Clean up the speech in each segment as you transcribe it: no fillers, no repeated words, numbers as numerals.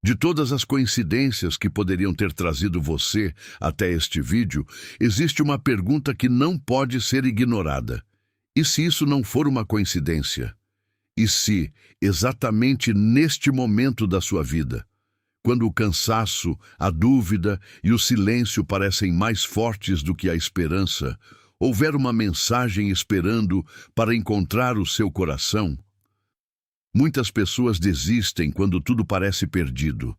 De todas as coincidências que poderiam ter trazido você até este vídeo, existe uma pergunta que não pode ser ignorada. E se isso não for uma coincidência? E se, exatamente neste momento da sua vida, quando o cansaço, a dúvida e o silêncio parecem mais fortes do que a esperança, houver uma mensagem esperando para encontrar o seu coração? Muitas pessoas desistem quando tudo parece perdido.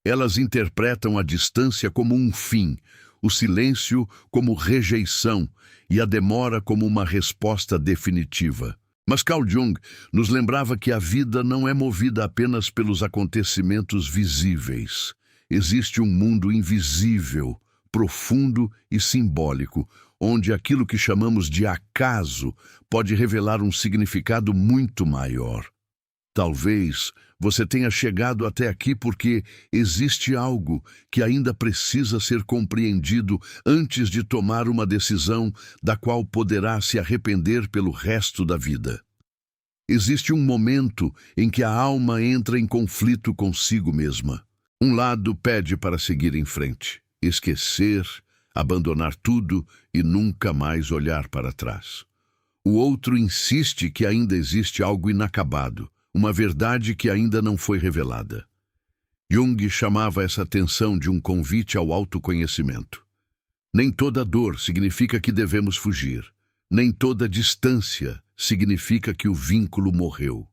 Elas interpretam a distância como um fim, o silêncio como rejeição e a demora como uma resposta definitiva. Mas Carl Jung nos lembrava que a vida não é movida apenas pelos acontecimentos visíveis. Existe um mundo invisível, profundo e simbólico, onde aquilo que chamamos de acaso pode revelar um significado muito maior. Talvez você tenha chegado até aqui porque existe algo que ainda precisa ser compreendido antes de tomar uma decisão da qual poderá se arrepender pelo resto da vida. Existe um momento em que a alma entra em conflito consigo mesma. Um lado pede para seguir em frente, esquecer, abandonar tudo e nunca mais olhar para trás. O outro insiste que ainda existe algo inacabado, uma verdade que ainda não foi revelada. Jung chamava essa atenção de um convite ao autoconhecimento. Nem toda dor significa que devemos fugir. Nem toda distância significa que o vínculo morreu.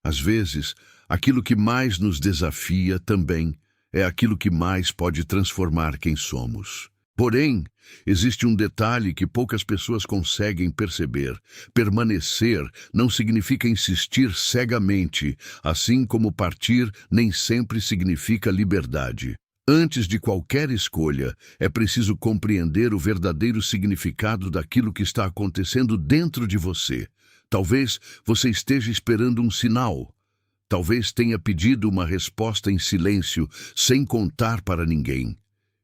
Às vezes, aquilo que mais nos desafia também é aquilo que mais pode transformar quem somos. Porém, existe um detalhe que poucas pessoas conseguem perceber. Permanecer não significa insistir cegamente, assim como partir nem sempre significa liberdade. Antes de qualquer escolha, é preciso compreender o verdadeiro significado daquilo que está acontecendo dentro de você. Talvez você esteja esperando um sinal. Talvez tenha pedido uma resposta em silêncio, sem contar para ninguém.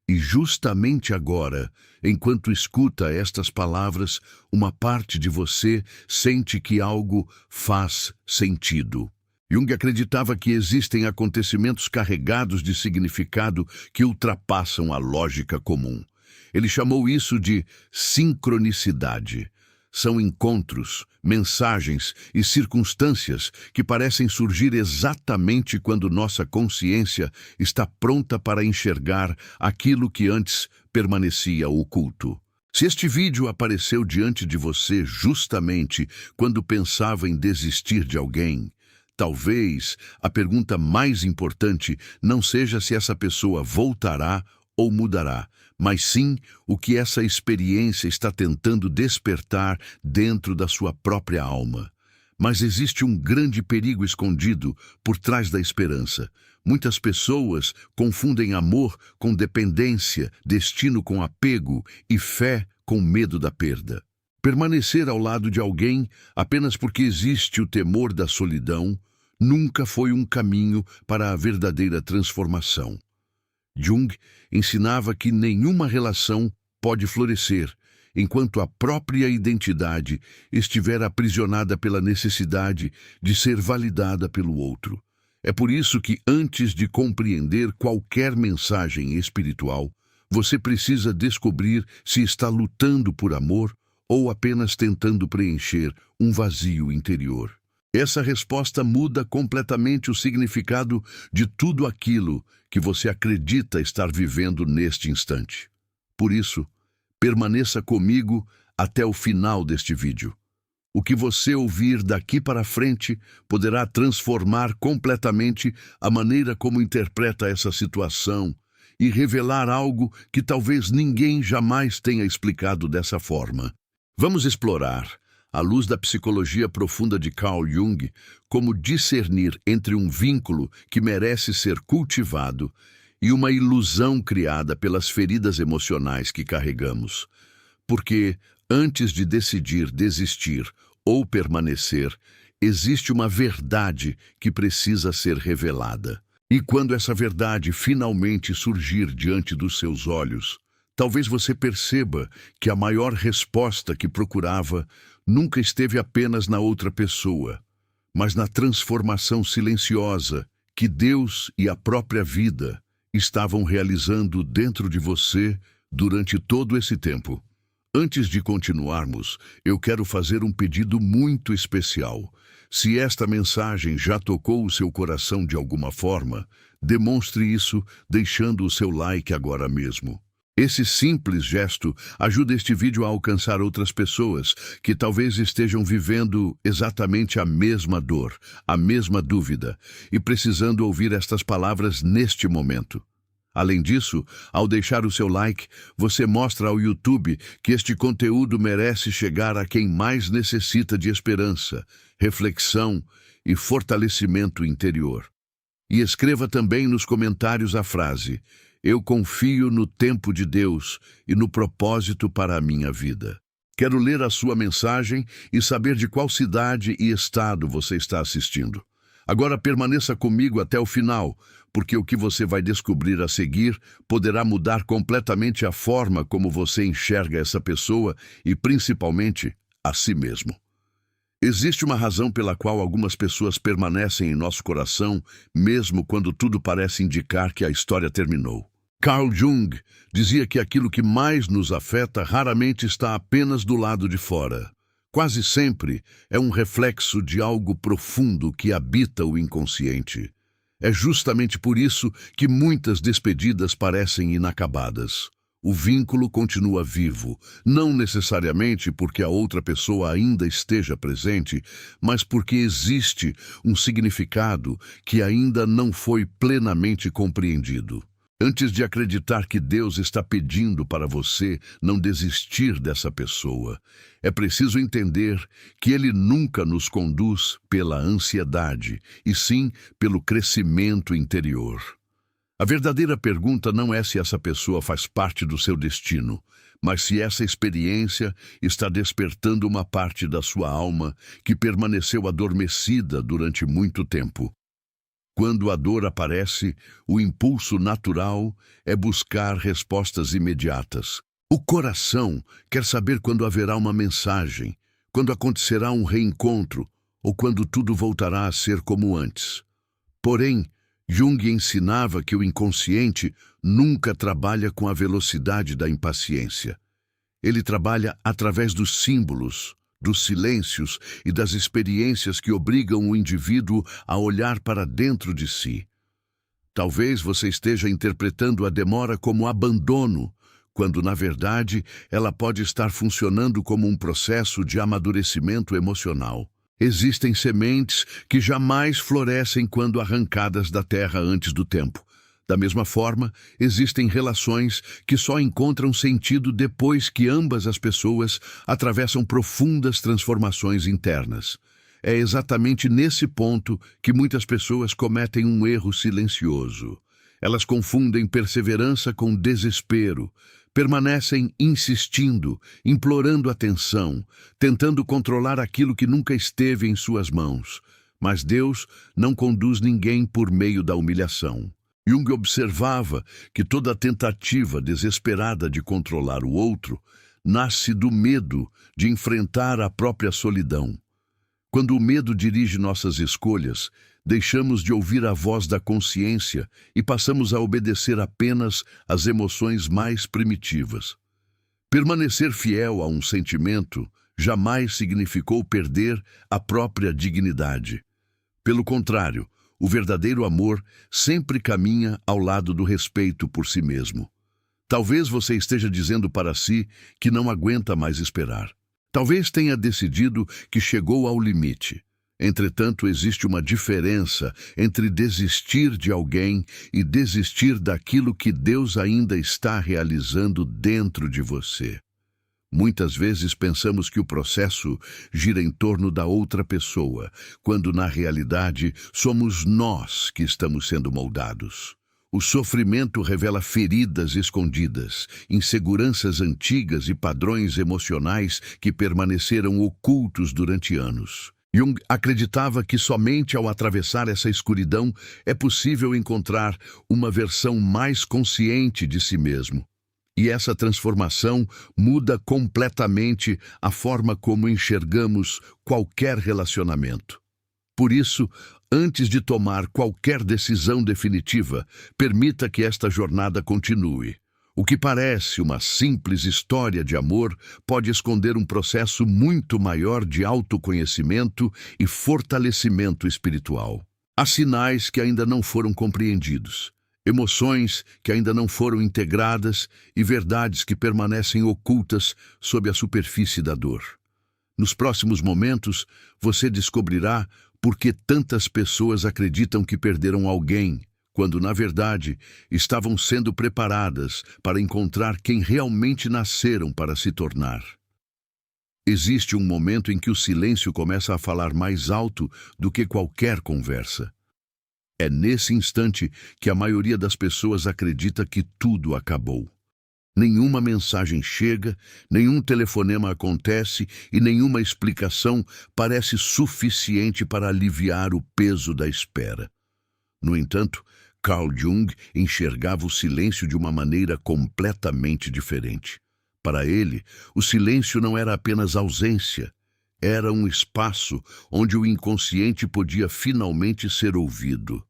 E justamente agora, enquanto escuta estas palavras, uma parte de você sente que algo faz sentido. Jung acreditava que existem acontecimentos carregados de significado que ultrapassam a lógica comum. Ele chamou isso de sincronicidade. São encontros, mensagens e circunstâncias que parecem surgir exatamente quando nossa consciência está pronta para enxergar aquilo que antes permanecia oculto. Se este vídeo apareceu diante de você justamente quando pensava em desistir de alguém, talvez a pergunta mais importante não seja se essa pessoa voltará ou mudará, mas sim o que essa experiência está tentando despertar dentro da sua própria alma. Mas existe um grande perigo escondido por trás da esperança. Muitas pessoas confundem amor com dependência, destino com apego e fé com medo da perda. Permanecer ao lado de alguém apenas porque existe o temor da solidão nunca foi um caminho para a verdadeira transformação. Jung ensinava que nenhuma relação pode florescer enquanto a própria identidade estiver aprisionada pela necessidade de ser validada pelo outro. É por isso que, antes de compreender qualquer mensagem espiritual, você precisa descobrir se está lutando por amor ou apenas tentando preencher um vazio interior. Essa resposta muda completamente o significado de tudo aquilo que você acredita estar vivendo neste instante. Por isso, permaneça comigo até o final deste vídeo. O que você ouvir daqui para frente poderá transformar completamente a maneira como interpreta essa situação e revelar algo que talvez ninguém jamais tenha explicado dessa forma. Vamos explorar, à luz da psicologia profunda de Carl Jung, como discernir entre um vínculo que merece ser cultivado e uma ilusão criada pelas feridas emocionais que carregamos. Porque, antes de decidir desistir ou permanecer, existe uma verdade que precisa ser revelada. E quando essa verdade finalmente surgir diante dos seus olhos, talvez você perceba que a maior resposta que procurava nunca esteve apenas na outra pessoa, mas na transformação silenciosa que Deus e a própria vida estavam realizando dentro de você durante todo esse tempo. Antes de continuarmos, eu quero fazer um pedido muito especial. Se esta mensagem já tocou o seu coração de alguma forma, demonstre isso deixando o seu like agora mesmo. Esse simples gesto ajuda este vídeo a alcançar outras pessoas que talvez estejam vivendo exatamente a mesma dor, a mesma dúvida e precisando ouvir estas palavras neste momento. Além disso, ao deixar o seu like, você mostra ao YouTube que este conteúdo merece chegar a quem mais necessita de esperança, reflexão e fortalecimento interior. E escreva também nos comentários a frase: "Eu confio no tempo de Deus e no propósito para a minha vida." Quero ler a sua mensagem e saber de qual cidade e estado você está assistindo. Agora permaneça comigo até o final, porque o que você vai descobrir a seguir poderá mudar completamente a forma como você enxerga essa pessoa e, principalmente, a si mesmo. Existe uma razão pela qual algumas pessoas permanecem em nosso coração, mesmo quando tudo parece indicar que a história terminou. Carl Jung dizia que aquilo que mais nos afeta raramente está apenas do lado de fora. Quase sempre é um reflexo de algo profundo que habita o inconsciente. É justamente por isso que muitas despedidas parecem inacabadas. O vínculo continua vivo, não necessariamente porque a outra pessoa ainda esteja presente, mas porque existe um significado que ainda não foi plenamente compreendido. Antes de acreditar que Deus está pedindo para você não desistir dessa pessoa, é preciso entender que Ele nunca nos conduz pela ansiedade, e sim pelo crescimento interior. A verdadeira pergunta não é se essa pessoa faz parte do seu destino, mas se essa experiência está despertando uma parte da sua alma que permaneceu adormecida durante muito tempo. Quando a dor aparece, o impulso natural é buscar respostas imediatas. O coração quer saber quando haverá uma mensagem, quando acontecerá um reencontro ou quando tudo voltará a ser como antes. Porém, Jung ensinava que o inconsciente nunca trabalha com a velocidade da impaciência. Ele trabalha através dos símbolos, dos silêncios e das experiências que obrigam o indivíduo a olhar para dentro de si. Talvez você esteja interpretando a demora como abandono, quando, na verdade, ela pode estar funcionando como um processo de amadurecimento emocional. Existem sementes que jamais florescem quando arrancadas da terra antes do tempo. Da mesma forma, existem relações que só encontram sentido depois que ambas as pessoas atravessam profundas transformações internas. É exatamente nesse ponto que muitas pessoas cometem um erro silencioso. Elas confundem perseverança com desespero, permanecem insistindo, implorando atenção, tentando controlar aquilo que nunca esteve em suas mãos. Mas Deus não conduz ninguém por meio da humilhação. Jung observava que toda tentativa desesperada de controlar o outro nasce do medo de enfrentar a própria solidão. Quando o medo dirige nossas escolhas, deixamos de ouvir a voz da consciência e passamos a obedecer apenas às emoções mais primitivas. Permanecer fiel a um sentimento jamais significou perder a própria dignidade. Pelo contrário, o verdadeiro amor sempre caminha ao lado do respeito por si mesmo. Talvez você esteja dizendo para si que não aguenta mais esperar. Talvez tenha decidido que chegou ao limite. Entretanto, existe uma diferença entre desistir de alguém e desistir daquilo que Deus ainda está realizando dentro de você. Muitas vezes pensamos que o processo gira em torno da outra pessoa, quando na realidade somos nós que estamos sendo moldados. O sofrimento revela feridas escondidas, inseguranças antigas e padrões emocionais que permaneceram ocultos durante anos. Jung acreditava que somente ao atravessar essa escuridão é possível encontrar uma versão mais consciente de si mesmo. E essa transformação muda completamente a forma como enxergamos qualquer relacionamento. Por isso, Antes de tomar qualquer decisão definitiva, permita que esta jornada continue. O que parece uma simples história de amor pode esconder um processo muito maior de autoconhecimento e fortalecimento espiritual. Há sinais que ainda não foram compreendidos, emoções que ainda não foram integradas e verdades que permanecem ocultas sob a superfície da dor. Nos próximos momentos, você descobrirá por que tantas pessoas acreditam que perderam alguém, quando, na verdade, estavam sendo preparadas para encontrar quem realmente nasceram para se tornar. Existe um momento em que o silêncio começa a falar mais alto do que qualquer conversa. É nesse instante que a maioria das pessoas acredita que tudo acabou. Nenhuma mensagem chega, nenhum telefonema acontece e nenhuma explicação parece suficiente para aliviar o peso da espera. No entanto, Carl Jung enxergava o silêncio de uma maneira completamente diferente. Para ele, o silêncio não era apenas ausência, era um espaço onde o inconsciente podia finalmente ser ouvido.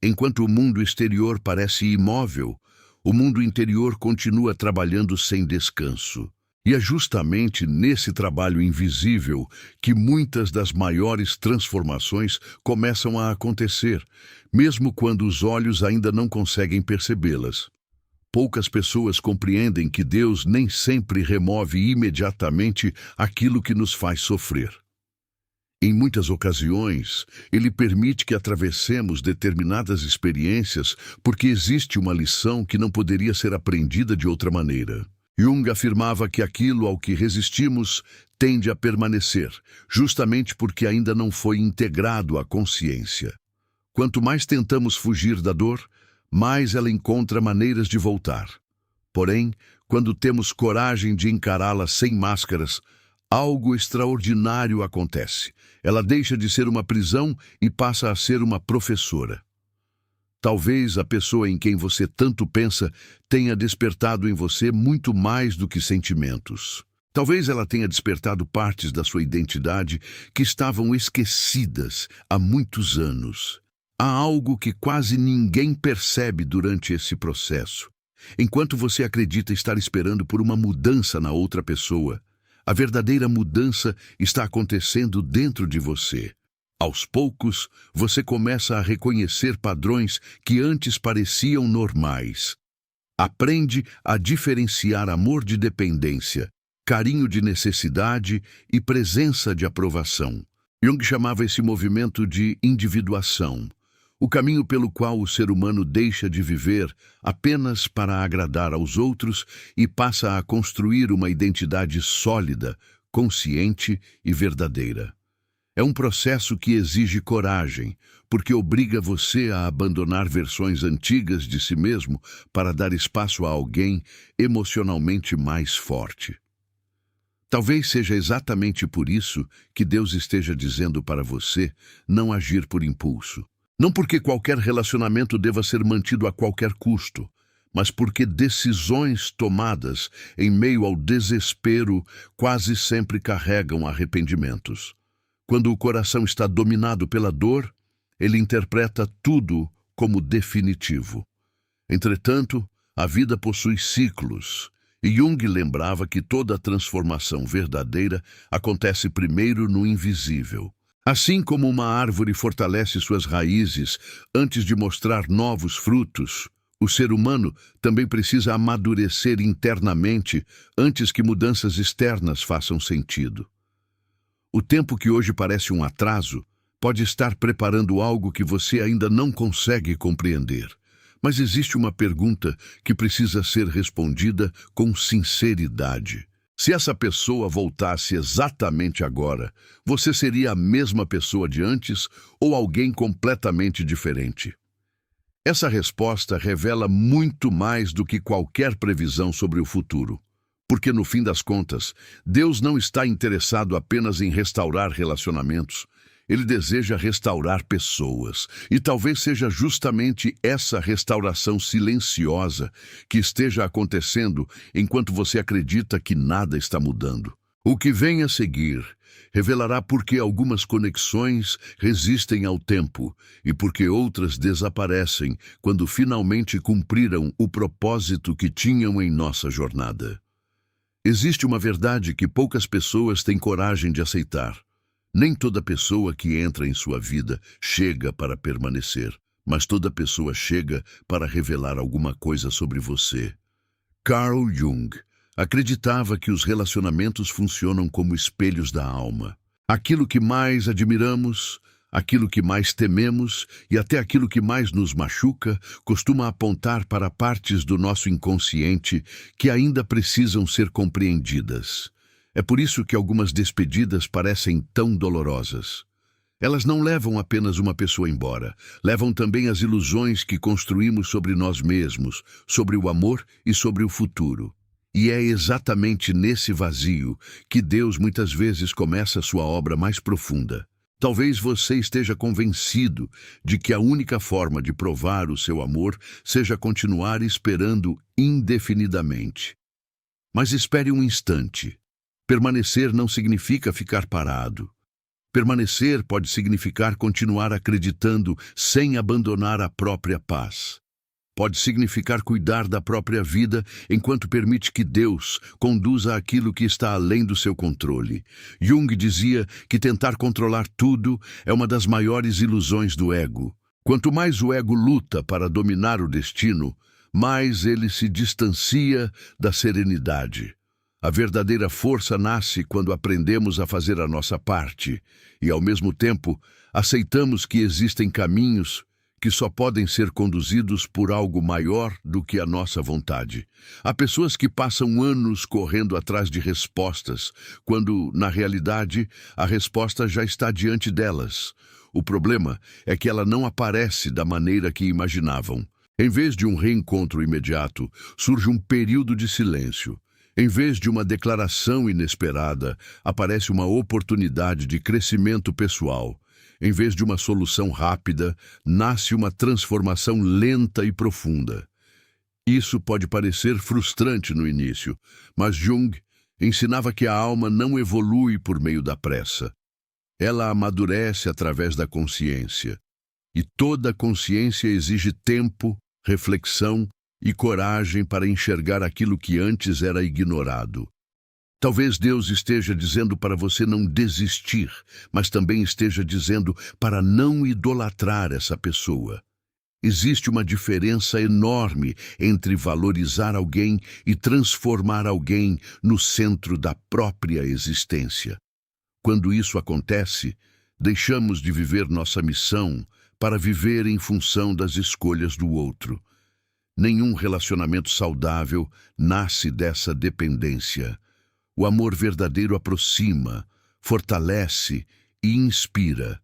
Enquanto o mundo exterior parece imóvel, o mundo interior continua trabalhando sem descanso. E é justamente nesse trabalho invisível que muitas das maiores transformações começam a acontecer, mesmo quando os olhos ainda não conseguem percebê-las. Poucas pessoas compreendem que Deus nem sempre remove imediatamente aquilo que nos faz sofrer. Em muitas ocasiões, Ele permite que atravessemos determinadas experiências porque existe uma lição que não poderia ser aprendida de outra maneira. Jung afirmava que aquilo ao que resistimos tende a permanecer, justamente porque ainda não foi integrado à consciência. Quanto mais tentamos fugir da dor, mais ela encontra maneiras de voltar. Porém, quando temos coragem de encará-la sem máscaras, algo extraordinário acontece. Ela deixa de ser uma prisão e passa a ser uma professora. Talvez a pessoa em quem você tanto pensa tenha despertado em você muito mais do que sentimentos. Talvez ela tenha despertado partes da sua identidade que estavam esquecidas há muitos anos. Há algo que quase ninguém percebe durante esse processo. Enquanto você acredita estar esperando por uma mudança na outra pessoa, a verdadeira mudança está acontecendo dentro de você. Aos poucos, você começa a reconhecer padrões que antes pareciam normais. Aprende a diferenciar amor de dependência, carinho de necessidade e presença de aprovação. Jung chamava esse movimento de individuação, o caminho pelo qual o ser humano deixa de viver apenas para agradar aos outros e passa a construir uma identidade sólida, consciente e verdadeira. É um processo que exige coragem, porque obriga você a abandonar versões antigas de si mesmo para dar espaço a alguém emocionalmente mais forte. Talvez seja exatamente por isso que Deus esteja dizendo para você não agir por impulso. Não porque qualquer relacionamento deva ser mantido a qualquer custo, mas porque decisões tomadas em meio ao desespero quase sempre carregam arrependimentos. Quando o coração está dominado pela dor, ele interpreta tudo como definitivo. Entretanto, a vida possui ciclos, e Jung lembrava que toda transformação verdadeira acontece primeiro no invisível. Assim como uma árvore fortalece suas raízes antes de mostrar novos frutos, o ser humano também precisa amadurecer internamente antes que mudanças externas façam sentido. O tempo que hoje parece um atraso pode estar preparando algo que você ainda não consegue compreender. Mas existe uma pergunta que precisa ser respondida com sinceridade. Se essa pessoa voltasse exatamente agora, você seria a mesma pessoa de antes ou alguém completamente diferente? Essa resposta revela muito mais do que qualquer previsão sobre o futuro. Porque, no fim das contas, Deus não está interessado apenas em restaurar relacionamentos. Ele deseja restaurar pessoas. E talvez seja justamente essa restauração silenciosa que esteja acontecendo enquanto você acredita que nada está mudando. O que vem a seguir revelará por que algumas conexões resistem ao tempo e por que outras desaparecem quando finalmente cumpriram o propósito que tinham em nossa jornada. Existe uma verdade que poucas pessoas têm coragem de aceitar. Nem toda pessoa que entra em sua vida chega para permanecer, mas toda pessoa chega para revelar alguma coisa sobre você. Carl Jung acreditava que os relacionamentos funcionam como espelhos da alma. Aquilo que mais admiramos, aquilo que mais tememos e até aquilo que mais nos machuca costuma apontar para partes do nosso inconsciente que ainda precisam ser compreendidas. É por isso que algumas despedidas parecem tão dolorosas. Elas não levam apenas uma pessoa embora, levam também as ilusões que construímos sobre nós mesmos, sobre o amor e sobre o futuro. E é exatamente nesse vazio que Deus muitas vezes começa a sua obra mais profunda. Talvez você esteja convencido de que a única forma de provar o seu amor seja continuar esperando indefinidamente. Mas espere um instante. Permanecer não significa ficar parado. Permanecer pode significar continuar acreditando sem abandonar a própria paz. Pode significar cuidar da própria vida enquanto permite que Deus conduza aquilo que está além do seu controle. Jung dizia que tentar controlar tudo é uma das maiores ilusões do ego. Quanto mais o ego luta para dominar o destino, mais ele se distancia da serenidade. A verdadeira força nasce quando aprendemos a fazer a nossa parte e, ao mesmo tempo, aceitamos que existem caminhos que só podem ser conduzidos por algo maior do que a nossa vontade. Há pessoas que passam anos correndo atrás de respostas, quando, na realidade, a resposta já está diante delas. O problema é que ela não aparece da maneira que imaginavam. Em vez de um reencontro imediato, surge um período de silêncio. Em vez de uma declaração inesperada, aparece uma oportunidade de crescimento pessoal. Em vez de uma solução rápida, nasce uma transformação lenta e profunda. Isso pode parecer frustrante no início, mas Jung ensinava que a alma não evolui por meio da pressa. Ela amadurece através da consciência. E toda consciência exige tempo, reflexão e coragem para enxergar aquilo que antes era ignorado. Talvez Deus esteja dizendo para você não desistir, mas também esteja dizendo para não idolatrar essa pessoa. Existe uma diferença enorme entre valorizar alguém e transformar alguém no centro da própria existência. Quando isso acontece, deixamos de viver nossa missão para viver em função das escolhas do outro. Nenhum relacionamento saudável nasce dessa dependência. O amor verdadeiro aproxima, fortalece e inspira,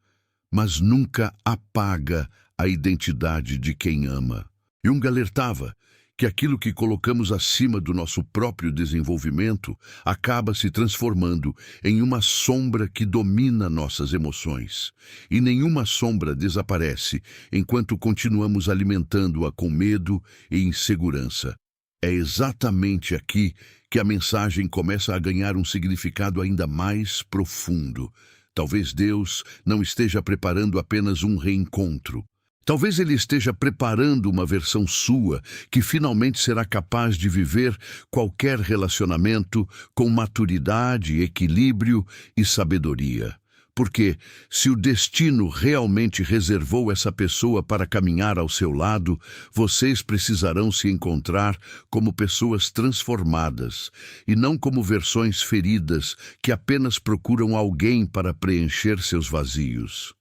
mas nunca apaga a identidade de quem ama. Jung alertava que aquilo que colocamos acima do nosso próprio desenvolvimento acaba se transformando em uma sombra que domina nossas emoções. E nenhuma sombra desaparece enquanto continuamos alimentando-a com medo e insegurança. É exatamente aqui que a mensagem começa a ganhar um significado ainda mais profundo. Talvez Deus não esteja preparando apenas um reencontro. Talvez Ele esteja preparando uma versão sua que finalmente será capaz de viver qualquer relacionamento com maturidade, equilíbrio e sabedoria. Porque, se o destino realmente reservou essa pessoa para caminhar ao seu lado, vocês precisarão se encontrar como pessoas transformadas, e não como versões feridas que apenas procuram alguém para preencher seus vazios.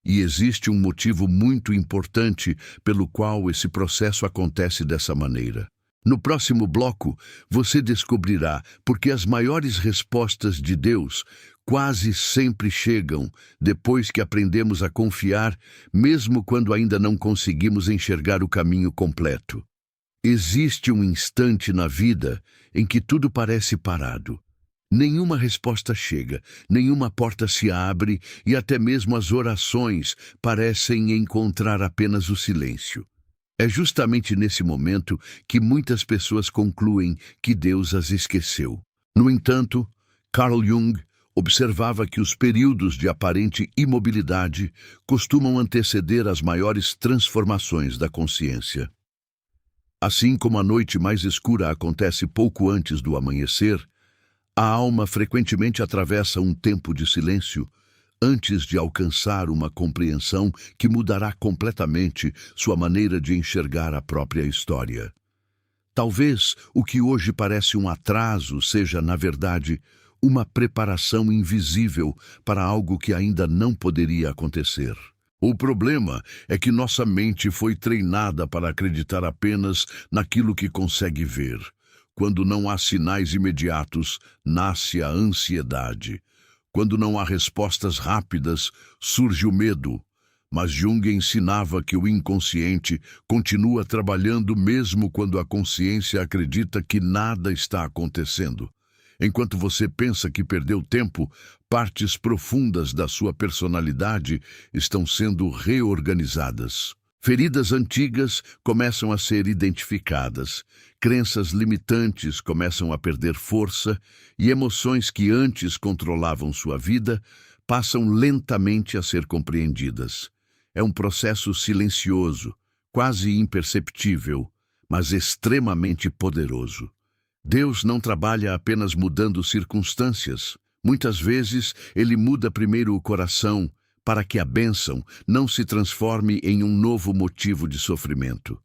E existe um motivo muito importante pelo qual esse processo acontece dessa maneira. No próximo bloco, você descobrirá porque as maiores respostas de Deus quase sempre chegam depois que aprendemos a confiar, mesmo quando ainda não conseguimos enxergar o caminho completo. Existe um instante na vida em que tudo parece parado. Nenhuma resposta chega, nenhuma porta se abre e até mesmo as orações parecem encontrar apenas o silêncio. É justamente nesse momento que muitas pessoas concluem que Deus as esqueceu. No entanto, Carl Jung observava que os períodos de aparente imobilidade costumam anteceder as maiores transformações da consciência. Assim como a noite mais escura acontece pouco antes do amanhecer, a alma frequentemente atravessa um tempo de silêncio antes de alcançar uma compreensão que mudará completamente sua maneira de enxergar a própria história. Talvez o que hoje parece um atraso seja, na verdade, uma preparação invisível para algo que ainda não poderia acontecer. O problema é que nossa mente foi treinada para acreditar apenas naquilo que consegue ver. Quando não há sinais imediatos, nasce a ansiedade. Quando não há respostas rápidas, surge o medo. Mas Jung ensinava que o inconsciente continua trabalhando mesmo quando a consciência acredita que nada está acontecendo. Enquanto você pensa que perdeu tempo, partes profundas da sua personalidade estão sendo reorganizadas. Feridas antigas começam a ser identificadas, crenças limitantes começam a perder força e emoções que antes controlavam sua vida passam lentamente a ser compreendidas. É um processo silencioso, quase imperceptível, mas extremamente poderoso. Deus não trabalha apenas mudando circunstâncias. Muitas vezes, Ele muda primeiro o coração para que a bênção não se transforme em um novo motivo de sofrimento.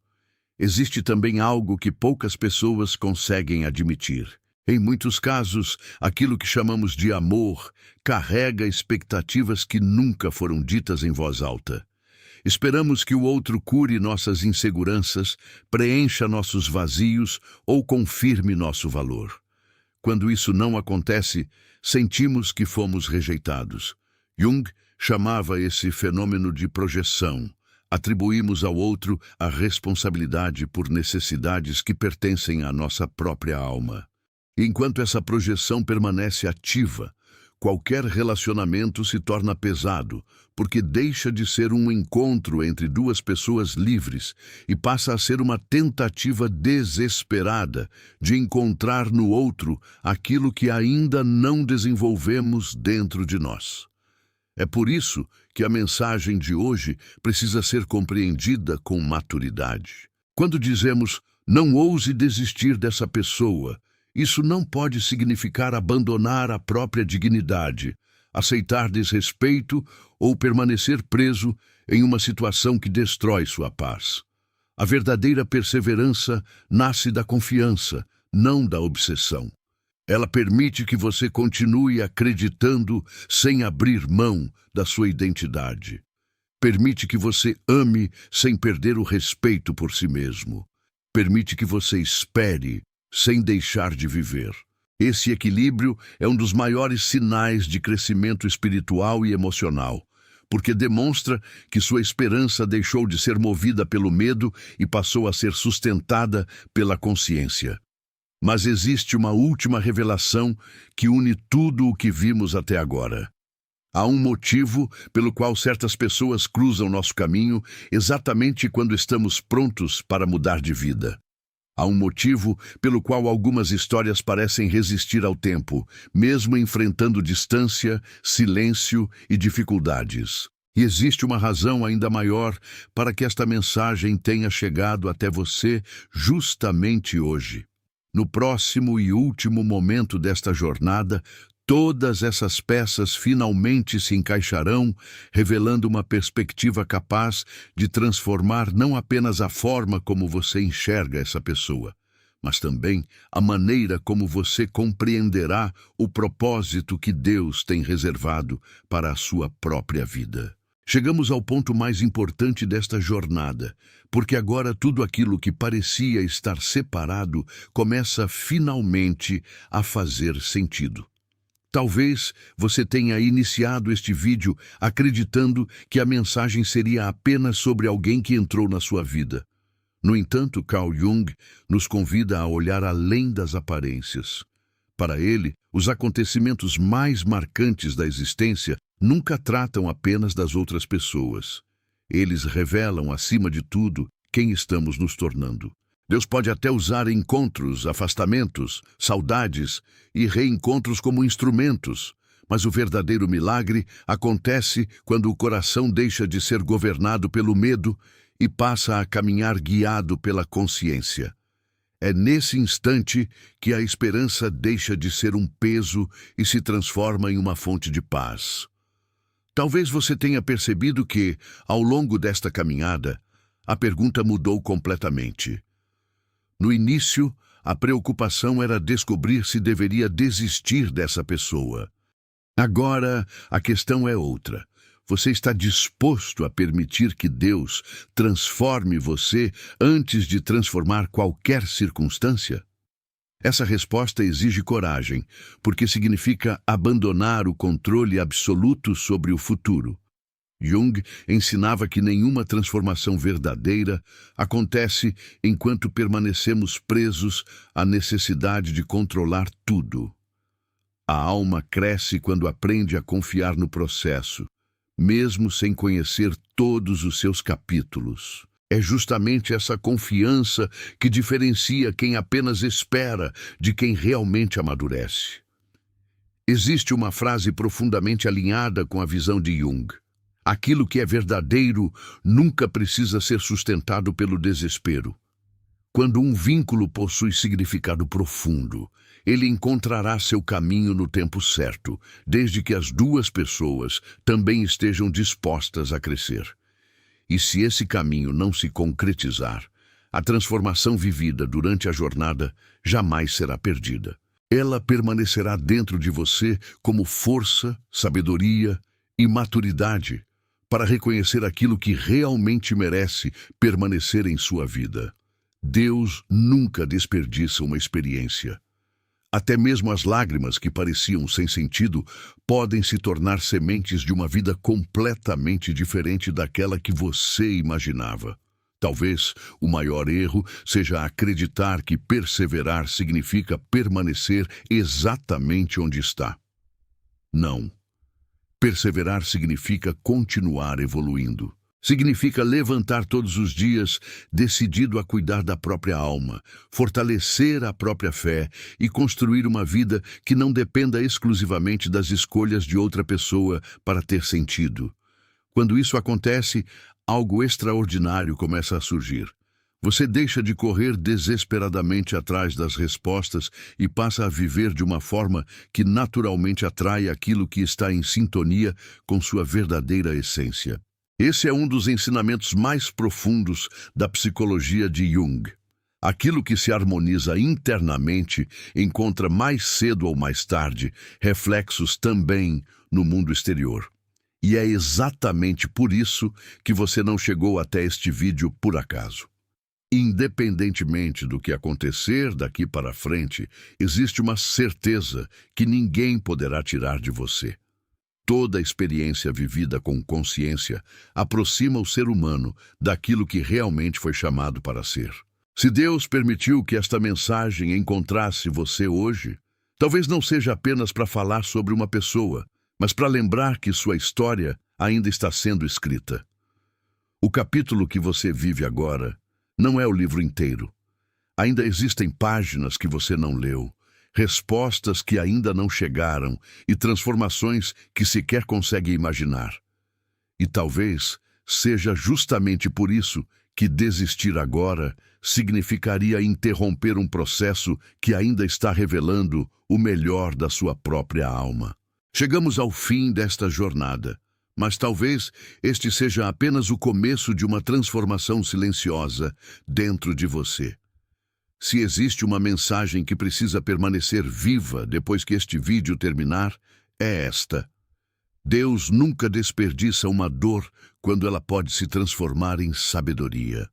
Existe também algo que poucas pessoas conseguem admitir. Em muitos casos, aquilo que chamamos de amor carrega expectativas que nunca foram ditas em voz alta. Esperamos que o outro cure nossas inseguranças, preencha nossos vazios ou confirme nosso valor. Quando isso não acontece, sentimos que fomos rejeitados. Jung chamava esse fenômeno de projeção. Atribuímos ao outro a responsabilidade por necessidades que pertencem à nossa própria alma. Enquanto essa projeção permanece ativa, qualquer relacionamento se torna pesado, porque deixa de ser um encontro entre duas pessoas livres e passa a ser uma tentativa desesperada de encontrar no outro aquilo que ainda não desenvolvemos dentro de nós. É por isso que a mensagem de hoje precisa ser compreendida com maturidade. Quando dizemos, não ouse desistir dessa pessoa, isso não pode significar abandonar a própria dignidade, aceitar desrespeito ou permanecer preso em uma situação que destrói sua paz. A verdadeira perseverança nasce da confiança, não da obsessão. Ela permite que você continue acreditando sem abrir mão da sua identidade. Permite que você ame sem perder o respeito por si mesmo. Permite que você espere sem deixar de viver. Esse equilíbrio é um dos maiores sinais de crescimento espiritual e emocional, porque demonstra que sua esperança deixou de ser movida pelo medo e passou a ser sustentada pela consciência. Mas existe uma última revelação que une tudo o que vimos até agora. Há um motivo pelo qual certas pessoas cruzam nosso caminho exatamente quando estamos prontos para mudar de vida. Há um motivo pelo qual algumas histórias parecem resistir ao tempo, mesmo enfrentando distância, silêncio e dificuldades. E existe uma razão ainda maior para que esta mensagem tenha chegado até você justamente hoje. No próximo e último momento desta jornada, todas essas peças finalmente se encaixarão, revelando uma perspectiva capaz de transformar não apenas a forma como você enxerga essa pessoa, mas também a maneira como você compreenderá o propósito que Deus tem reservado para a sua própria vida. Chegamos ao ponto mais importante desta jornada, porque agora tudo aquilo que parecia estar separado começa finalmente a fazer sentido. Talvez você tenha iniciado este vídeo acreditando que a mensagem seria apenas sobre alguém que entrou na sua vida. No entanto, Carl Jung nos convida a olhar além das aparências. Para ele, os acontecimentos mais marcantes da existência nunca tratam apenas das outras pessoas. Eles revelam, acima de tudo, quem estamos nos tornando. Deus pode até usar encontros, afastamentos, saudades e reencontros como instrumentos, mas o verdadeiro milagre acontece quando o coração deixa de ser governado pelo medo e passa a caminhar guiado pela consciência. É nesse instante que a esperança deixa de ser um peso e se transforma em uma fonte de paz. Talvez você tenha percebido que, ao longo desta caminhada, a pergunta mudou completamente. No início, a preocupação era descobrir se deveria desistir dessa pessoa. Agora, a questão é outra. Você está disposto a permitir que Deus transforme você antes de transformar qualquer circunstância? Essa resposta exige coragem, porque significa abandonar o controle absoluto sobre o futuro. Jung ensinava que nenhuma transformação verdadeira acontece enquanto permanecemos presos à necessidade de controlar tudo. A alma cresce quando aprende a confiar no processo, mesmo sem conhecer todos os seus capítulos. É justamente essa confiança que diferencia quem apenas espera de quem realmente amadurece. Existe uma frase profundamente alinhada com a visão de Jung. Aquilo que é verdadeiro nunca precisa ser sustentado pelo desespero. Quando um vínculo possui significado profundo, ele encontrará seu caminho no tempo certo, desde que as duas pessoas também estejam dispostas a crescer. E se esse caminho não se concretizar, a transformação vivida durante a jornada jamais será perdida. Ela permanecerá dentro de você como força, sabedoria e maturidade para reconhecer aquilo que realmente merece permanecer em sua vida. Deus nunca desperdiça uma experiência. Até mesmo as lágrimas que pareciam sem sentido podem se tornar sementes de uma vida completamente diferente daquela que você imaginava. Talvez o maior erro seja acreditar que perseverar significa permanecer exatamente onde está. Não. Perseverar significa continuar evoluindo. Significa levantar todos os dias, decidido a cuidar da própria alma, fortalecer a própria fé e construir uma vida que não dependa exclusivamente das escolhas de outra pessoa para ter sentido. Quando isso acontece, algo extraordinário começa a surgir. Você deixa de correr desesperadamente atrás das respostas e passa a viver de uma forma que naturalmente atrai aquilo que está em sintonia com sua verdadeira essência. Esse é um dos ensinamentos mais profundos da psicologia de Jung. Aquilo que se harmoniza internamente encontra mais cedo ou mais tarde reflexos também no mundo exterior. E é exatamente por isso que você não chegou até este vídeo por acaso. Independentemente do que acontecer daqui para frente, existe uma certeza que ninguém poderá tirar de você. Toda a experiência vivida com consciência aproxima o ser humano daquilo que realmente foi chamado para ser. Se Deus permitiu que esta mensagem encontrasse você hoje, talvez não seja apenas para falar sobre uma pessoa, mas para lembrar que sua história ainda está sendo escrita. O capítulo que você vive agora não é o livro inteiro. Ainda existem páginas que você não leu, respostas que ainda não chegaram e transformações que sequer consegue imaginar. E talvez seja justamente por isso que desistir agora significaria interromper um processo que ainda está revelando o melhor da sua própria alma. Chegamos ao fim desta jornada, mas talvez este seja apenas o começo de uma transformação silenciosa dentro de você. Se existe uma mensagem que precisa permanecer viva depois que este vídeo terminar, é esta. Deus nunca desperdiça uma dor quando ela pode se transformar em sabedoria.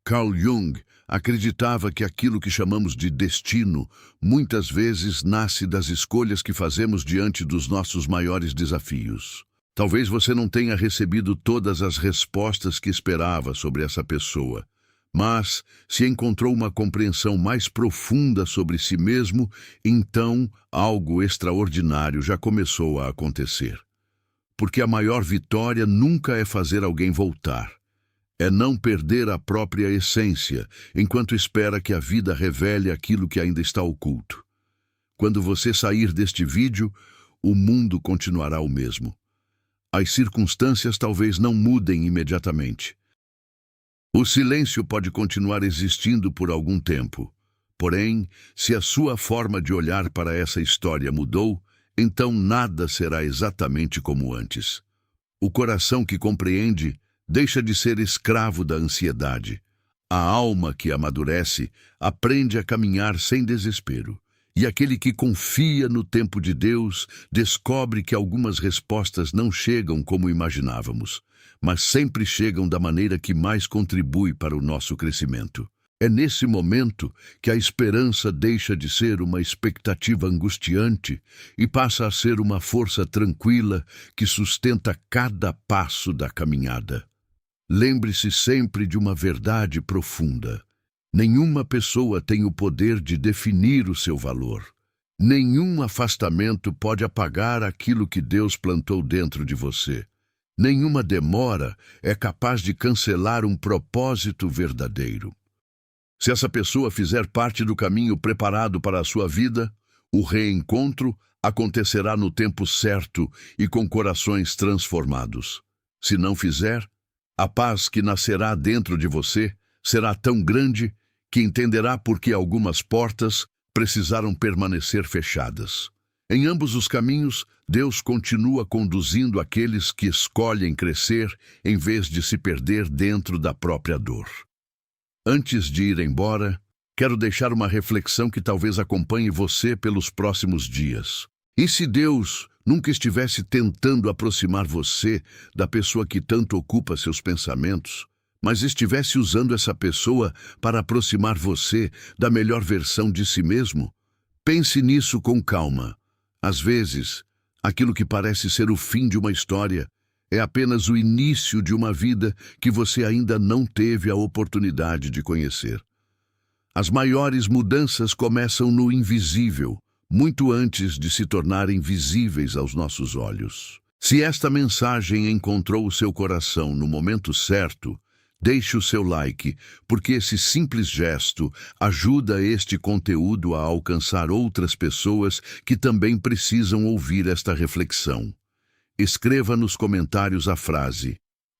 Carl Jung acreditava que aquilo que chamamos de destino muitas vezes nasce das escolhas que fazemos diante dos nossos maiores desafios. Talvez você não tenha recebido todas as respostas que esperava sobre essa pessoa, mas se encontrou uma compreensão mais profunda sobre si mesmo, então algo extraordinário já começou a acontecer. Porque a maior vitória nunca é fazer alguém voltar, É não perder a própria essência, enquanto espera que a vida revele aquilo que ainda está oculto. Quando você sair deste vídeo, o mundo continuará o mesmo. As circunstâncias talvez não mudem imediatamente. O silêncio pode continuar existindo por algum tempo. Porém, se a sua forma de olhar para essa história mudou, então nada será exatamente como antes. O coração que compreende deixa de ser escravo da ansiedade. A alma que amadurece aprende a caminhar sem desespero. E aquele que confia no tempo de Deus descobre que algumas respostas não chegam como imaginávamos, mas sempre chegam da maneira que mais contribui para o nosso crescimento. É nesse momento que a esperança deixa de ser uma expectativa angustiante e passa a ser uma força tranquila que sustenta cada passo da caminhada. Lembre-se sempre de uma verdade profunda. Nenhuma pessoa tem o poder de definir o seu valor. Nenhum afastamento pode apagar aquilo que Deus plantou dentro de você. Nenhuma demora é capaz de cancelar um propósito verdadeiro. Se essa pessoa fizer parte do caminho preparado para a sua vida, o reencontro acontecerá no tempo certo e com corações transformados. Se não fizer, a paz que nascerá dentro de você será tão grande que entenderá por que algumas portas precisaram permanecer fechadas. Em ambos os caminhos, Deus continua conduzindo aqueles que escolhem crescer em vez de se perder dentro da própria dor. Antes de ir embora, quero deixar uma reflexão que talvez acompanhe você pelos próximos dias. E se Deus nunca estivesse tentando aproximar você da pessoa que tanto ocupa seus pensamentos, mas estivesse usando essa pessoa para aproximar você da melhor versão de si mesmo? Pense nisso com calma. Às vezes, aquilo que parece ser o fim de uma história é apenas o início de uma vida que você ainda não teve a oportunidade de conhecer. As maiores mudanças começam no invisível, muito antes de se tornarem visíveis aos nossos olhos. Se esta mensagem encontrou o seu coração no momento certo, deixe o seu like, porque esse simples gesto ajuda este conteúdo a alcançar outras pessoas que também precisam ouvir esta reflexão. Escreva nos comentários a frase: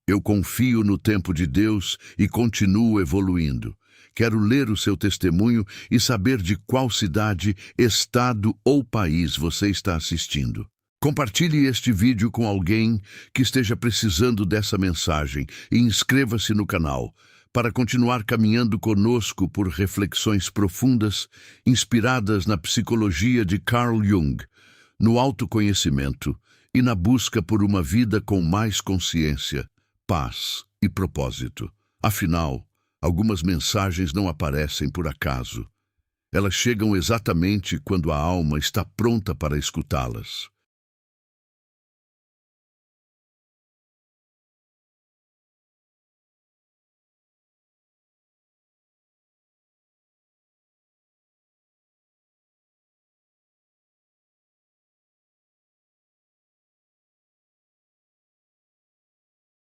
"Eu confio no tempo de Deus e continuo evoluindo." Quero ler o seu testemunho e saber de qual cidade, estado ou país você está assistindo. Compartilhe este vídeo com alguém que esteja precisando dessa mensagem e inscreva-se no canal para continuar caminhando conosco por reflexões profundas inspiradas na psicologia de Carl Jung, no autoconhecimento e na busca por uma vida com mais consciência, paz e propósito. Afinal, algumas mensagens não aparecem por acaso. Elas chegam exatamente quando a alma está pronta para escutá-las.